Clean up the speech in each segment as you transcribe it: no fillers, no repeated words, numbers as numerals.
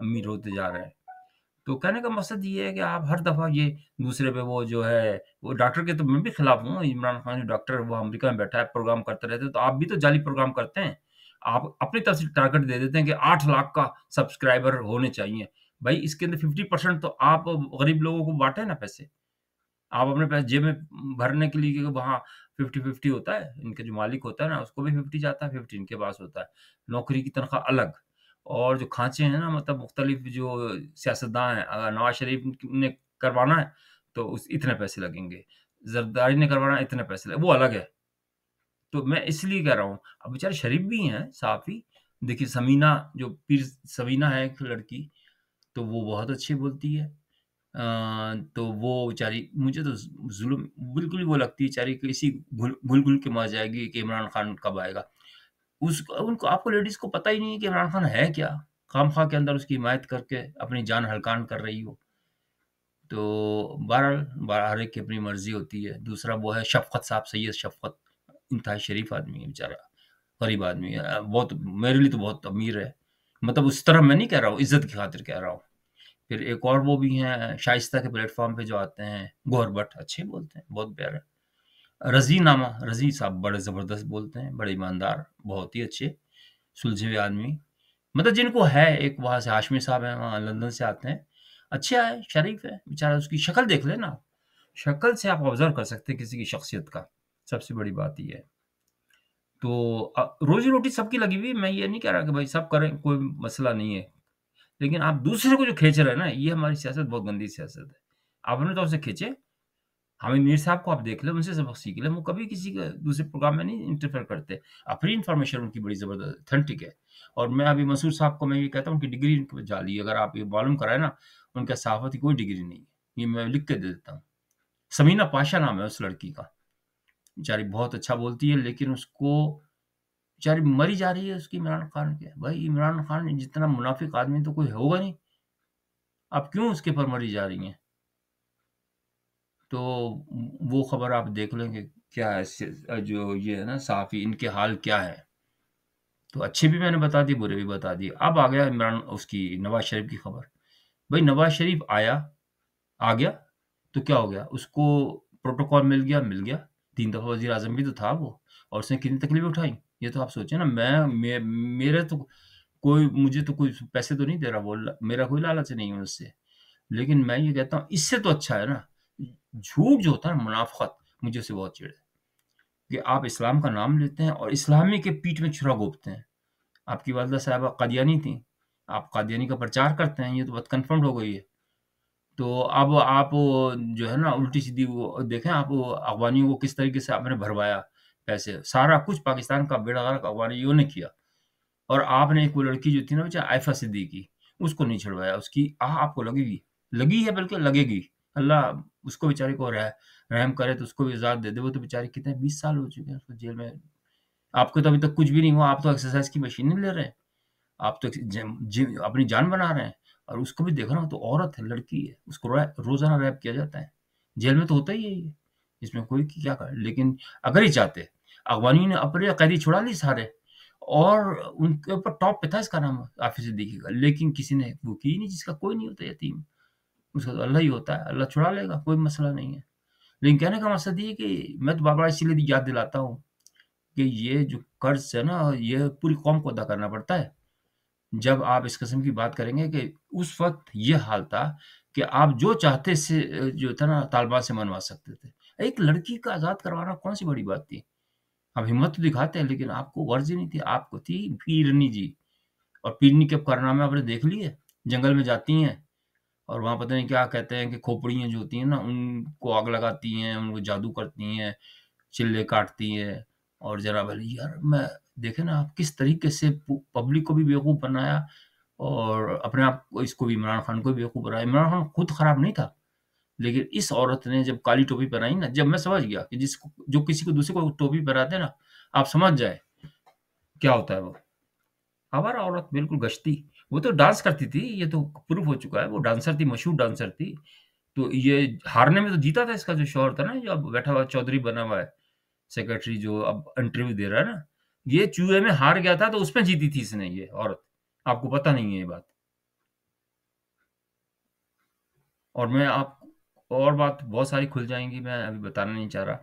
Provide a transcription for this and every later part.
امیر ہوتے جا رہے ہیں۔ تو کہنے کا مقصد یہ ہے کہ آپ ہر دفعہ یہ دوسرے پہ وہ جو ہے وہ ڈاکٹر کے تو میں بھی خلاف ہوں، عمران خان جو ڈاکٹر وہ امریکہ میں بیٹھا ہے پروگرام کرتے رہتے ہیں، تو آپ بھی تو جعلی پروگرام کرتے ہیں۔ آپ اپنی طرف سے ٹارگٹ دے دیتے ہیں کہ 8 لاکھ کا سبسکرائبر ہونے چاہیے۔ بھائی اس کے اندر 50% تو آپ غریب لوگوں کو بانٹیں نا پیسے۔ آپ اپنے پیسے جیب میں بھرنے کے لیے کہ وہاں 50-50 ہوتا ہے، ان کے جو مالک ہوتا ہے نا اس کو بھی 50 جاتا ہے، 50 ان کے پاس ہوتا ہے، نوکری کی تنخواہ الگ۔ اور جو کھانچے ہیں نا مطلب مختلف جو سیاستداں ہیں، اگر نواز شریف نے کروانا ہے تو اتنے پیسے لگیں گے، زرداری نے کروانا ہے اتنے پیسے وہ الگ ہے۔ تو میں اس لیے کہہ رہا ہوں اب بیچارے شریف بھی ہیں صحافی، دیکھیے سمینہ جو پیر سمینہ ہے ایک لڑکی، تو وہ بہت اچھی بولتی ہے، تو وہ بیچاری مجھے تو ظلم بالکل ہی وہ لگتی ہے بیچاری کہ اسی گھل گھل کے مر جائے گی کہ عمران خان کب آئے گا۔ ان کو آپ کو لیڈیز کو پتہ ہی نہیں ہے کہ عمران خان ہے کیا، خام خواہ کے اندر اس کی حمایت کر کے اپنی جان ہلکان کر رہی ہو۔ تو بہرحال ہر ایک کی اپنی مرضی ہوتی ہے۔ دوسرا وہ ہے شفقت صاحب، سید شفقت، انتہائی شریف آدمی ہے بیچارہ، غریب آدمی ہے، بہت میرے لیے تو بہت امیر ہے، مطلب اس طرح میں نہیں کہہ رہا ہوں، عزت کی خاطر کہہ رہا ہوں۔ پھر ایک اور وہ بھی ہیں شائستہ کے پلیٹ فارم پہ جو آتے ہیں، گوہر بٹ، اچھے بولتے ہیں، بہت پیارے۔ رضی نامہ، رضی صاحب بڑے زبردست بولتے ہیں، بڑے ایماندار، بہت ہی اچھے سلجھے ہوئے آدمی، مطلب جن کو ہے ایک وہاں سے ہاشمی صاحب ہیں، وہاں لندن سے آتے ہیں، اچھا ہے، شریف ہے بیچارہ، اس کی شکل دیکھ لیں نا، شکل سے آپ آبزرو کر سکتے ہیں کسی کی شخصیت کا، سب سے بڑی بات یہ ہے۔ تو روزی روٹی سب کی لگی ہوئی، میں یہ نہیں کہہ رہا کہ بھائی سب کریں، کوئی مسئلہ نہیں ہے، لیکن آپ دوسرے کو جو کھینچ رہے ہیں نا، یہ ہماری سیاست بہت گندی سیاست ہے۔ آپ اپنے طور سے کھینچے، حامد میر صاحب کو آپ دیکھ لیں، ان سے سبق سیکھ لیں، وہ کبھی کسی کے دوسرے پروگرام میں نہیں انٹرفیئر کرتے، اپنی انفارمیشن ان کی بڑی زبردست اتھینٹک ہے۔ اور میں ابھی منصور صاحب کو میں یہ کہتا ہوں کہ ڈگری ان کو جعلی، اگر آپ یہ معلوم کرائیں نا ان کا صحافت کی کوئی ڈگری نہیں ہے، یہ میں لکھ کے دے دیتا ہوں۔ سمینہ پاشا نام ہے اس لڑکی کا، بیچاری بہت اچھا بولتی ہے، لیکن اس کو بیچاری مری جا رہی ہے اس کی عمران خان کے۔ بھائی عمران خان جتنا منافق آدمی تو کوئی ہوگا نہیں، اب کیوں اس کے پر مری جا رہی ہیں؟ تو وہ خبر آپ دیکھ لیں کہ کیا ہے، جو یہ ہے نا صحافی، ان کے حال کیا ہے۔ تو اچھے بھی میں نے بتا دی، برے بھی بتا دی۔ اب آ گیا عمران اس کی نواز شریف کی خبر۔ بھائی نواز شریف آ گیا تو کیا ہو گیا، اس کو پروٹوکال مل گیا، 3 دفعہ وزیر اعظم بھی تو تھا وہ، اور اس نے کتنی تکلیفیں اٹھائی، یہ تو آپ سوچیں نا۔ میرے تو مجھے تو کوئی پیسے تو نہیں دے رہا وہ، میرا کوئی لالچ نہیں ہے اس سے، لیکن میں یہ کہتا ہوں اس سے تو اچھا ہے نا، جھوٹ جو ہوتا ہے نا، منافقت، مجھے اسے بہت چڑ ہے کہ آپ اسلام کا نام لیتے ہیں اور اسلامی کے پیٹھ میں چھرا گھونپتے ہیں۔ آپ کی والدہ صاحبہ قادیانی تھیں، آپ قادیانی کا پرچار کرتے ہیں، یہ تو بات کنفرمڈ ہو گئی ہے۔ تو اب آپ جو ہے نا الٹی سیدھی وہ دیکھیں، آپ افغانیوں کو کس طریقے سے آپ نے بھروایا پیسے، سارا کچھ پاکستان کا بیڑا غرق افغانیوں نے کیا، اور آپ نے ایک وہ لڑکی جو تھی نا بیچا عائفہ صدیقی، اس کو نہیں چھڑوایا، اس کی آپ کو لگی ہے، بلکہ لگے گی، اللہ اس کو بیچارے کو رحم کرے تو اس کو بھی آزاد دے دے۔ وہ تو بیچاری کتنے 20 سال ہو چکے ہیں اس کو جیل میں، آپ کو تو ابھی تک کچھ بھی نہیں ہوا، آپ تو ایکسرسائز کی مشین نہیں لے رہے ہیں، آپ تو اپنی جان بنا رہے ہیں، اور اس کو بھی دیکھ رہا ہوں تو عورت ہے، لڑکی ہے، اس کو روزانہ ریپ کیا جاتا ہے، جیل میں تو ہوتا ہی ہے یہ، اس میں کوئی کیا کرے۔ لیکن اگر ہی چاہتے، افغانی نے اپنے قیدی چھڑا لی سارے، اور ان کے اوپر ٹاپ پہ تھا اس کا نام حافظ صدیقی کا، لیکن کسی نے وہ کی نہیں، جس کا کوئی نہیں ہوتا یتیم، اس کا تو اللہ ہی ہوتا ہے، اللہ چھڑا لے گا، کوئی مسئلہ نہیں ہے۔ لیکن کہنے کا مقصد یہ کہ میں تو بار بار اسی لیے یاد دلاتا ہوں کہ یہ جو قرض ہے نا، یہ پوری قوم کو ادا کرنا پڑتا ہے۔ جب آپ اس قسم کی بات کریں گے کہ اس وقت یہ حال تھا کہ آپ جو چاہتے سے جو تھا نا طالبان سے منوا سکتے تھے، ایک لڑکی کا آزاد کروانا کون سی بڑی بات تھی؟ آپ ہمت تو دکھاتے ہیں، لیکن آپ کو غرض ہی نہیں تھی، آپ کو تھی پیرنی جی، اور پیرنی کے کارنامے آپ نے دیکھ لیے، جنگل میں جاتی ہیں اور وہاں پتہ نہیں کیا کہتے ہیں کہ کھوپڑیاں جو ہوتی ہیں نا ان کو آگ لگاتی ہیں، ان کو جادو کرتی ہیں، چلے کاٹتی ہیں، اور جناب علی یار میں دیکھیں نا آپ کس طریقے سے پبلک کو بھی بیوقوف بنایا، اور اپنے آپ کو، اس کو بھی، عمران خان کو بھی بیوقوف بنایا۔ عمران خان خود خراب نہیں تھا، لیکن اس عورت نے جب کالی ٹوپی پہنائی نا، جب میں سمجھ گیا کہ جو کسی کو دوسرے کو ٹوپی پہناتے نا، آپ سمجھ جائے کیا ہوتا ہے وہ ہمارا عورت بالکل گشتی، وہ تو ڈانس کرتی تھی، یہ تو پروف ہو چکا ہے، وہ ڈانسر تھی، مشہور ڈانسر تھی۔ تو یہ ہارنے میں تو جیتا تھا اس کا جو شوہر تھا نا، جو اب بیٹھا ہوا چودھری بنا ہوا ہے، سیکرٹری جو اب انٹرویو دے رہا ہے نا، یہ چوہے میں ہار گیا تھا تو اس میں جیتی تھی اس نے، یہ عورت، آپ کو پتہ نہیں ہے یہ بات۔ اور میں آپ اور بات بہت ساری کھل جائیں گی، میں ابھی بتانا نہیں چاہ رہا،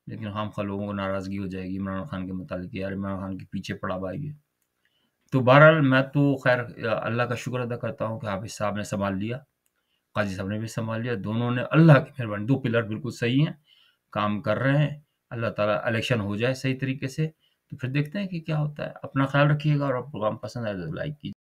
لیکن خواہ لوگوں کو ناراضگی ہو جائے گی عمران خان کے متعلق کہ یار عمران خان کے پیچھے پڑا بھائی ہے۔ تو بہرحال میں تو خیر اللہ کا شکر ادا کرتا ہوں کہ حافظ صاحب نے سنبھال لیا، قاضی صاحب نے بھی سنبھال لیا، دونوں نے اللہ کی مہربانی، دو پلر بالکل صحیح ہیں، کام کر رہے ہیں۔ اللہ تعالیٰ الیکشن ہو جائے صحیح طریقے سے، تو پھر دیکھتے ہیں کہ کیا ہوتا ہے۔ اپنا خیال رکھیے گا، اور آپ پروگرام پسند آئے تو لائک کیجیے۔